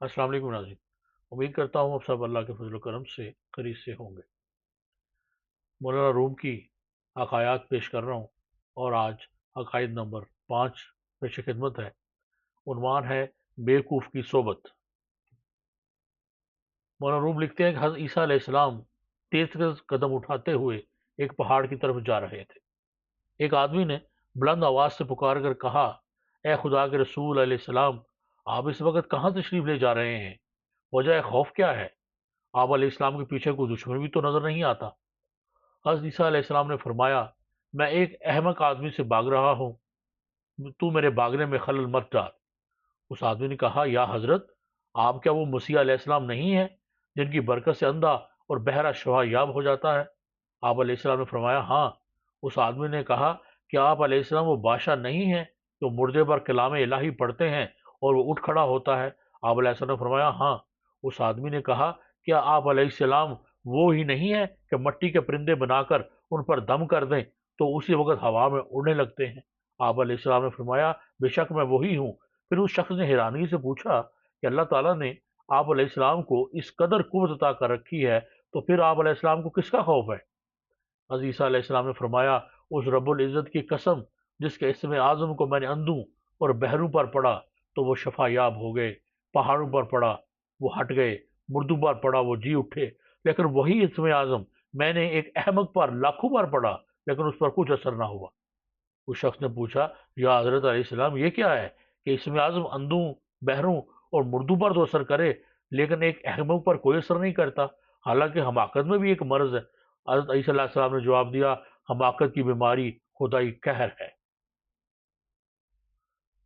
السلام علیکم ناظرین، امید کرتا ہوں اب سب اللہ کے فضل و کرم سے قریب سے ہوں گے۔ مولانا روم کی عقائد پیش کر رہا ہوں، اور آج عقائد نمبر 5 پیش خدمت ہے۔ عنوان ہے بیوقوف کی صحبت۔ مولانا روم لکھتے ہیں کہ حضرت عیسیٰ علیہ السلام تیز قدم اٹھاتے ہوئے ایک پہاڑ کی طرف جا رہے تھے۔ ایک آدمی نے بلند آواز سے پکار کر کہا، اے خدا کے رسول علیہ السلام، آپ اس وقت کہاں تشریف لے جا رہے ہیں؟ وجہ خوف کیا ہے؟ آپ علیہ السلام کے پیچھے کوئی دشمن بھی تو نظر نہیں آتا۔ حضرت عیسیٰ علیہ السلام نے فرمایا، میں ایک احمق آدمی سے بھاگ رہا ہوں، تو میرے بھاگنے میں خلل مت ڈال۔ اس آدمی نے کہا، یا حضرت، آپ کیا وہ مسیح علیہ السلام نہیں ہیں جن کی برکت سے اندھا اور بہرا شفا یاب ہو جاتا ہے؟ آپ علیہ السلام نے فرمایا، ہاں۔ اس آدمی نے کہا، کیا آپ علیہ السلام وہ بادشاہ نہیں ہیں جو مردے پر کلام الہی پڑھتے ہیں اور وہ اٹھ کھڑا ہوتا ہے؟ آپ علیہ السلام نے فرمایا، ہاں۔ اس آدمی نے کہا، کیا آپ علیہ السلام وہ ہی نہیں ہیں کہ مٹی کے پرندے بنا کر ان پر دم کر دیں تو اسی وقت ہوا میں اڑنے لگتے ہیں؟ آپ علیہ السلام نے فرمایا، بے شک میں وہی ہوں۔ پھر اس شخص نے حیرانی سے پوچھا کہ اللہ تعالیٰ نے آپ علیہ السلام کو اس قدر قوت عطا کر رکھی ہے، تو پھر آپ علیہ السلام کو کس کا خوف ہے؟ حضرت عیسیٰ علیہ السلام نے فرمایا، اس رب العزت کی قسم جس کے اسم اعظم کو میں نے اندھوں اور بہروں پر پڑھا تو وہ شفا یاب ہو گئے، پہاڑوں پر پڑھا وہ ہٹ گئے، مردوں پر پڑھا وہ جی اٹھے، لیکن وہی اسم اعظم میں نے ایک احمق پر لاکھوں بار پڑھا لیکن اس پر کچھ اثر نہ ہوا۔ اس شخص نے پوچھا، یا حضرت علیہ السلام، یہ کیا ہے کہ اسم اعظم اندھوں، بہروں اور مردوں پر تو اثر کرے لیکن ایک احمق پر کوئی اثر نہیں کرتا؟ حالانکہ حماقت میں بھی ایک مرض ہے۔ حضرت عیسیٰ علیہ السلام نے جواب دیا، حماقت کی بیماری خدائی قہر ہے۔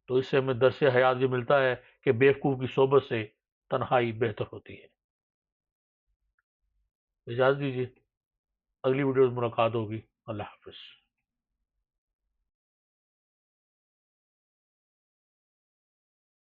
تو اس سے ہمیں درس حیات یہ ملتا ہے کہ بیوقوف کی صحبت سے تنہائی بہتر ہوتی ہے۔ اجازت دیجیے، اگلی ویڈیو میں ملاقات ہوگی۔ اللہ حافظ۔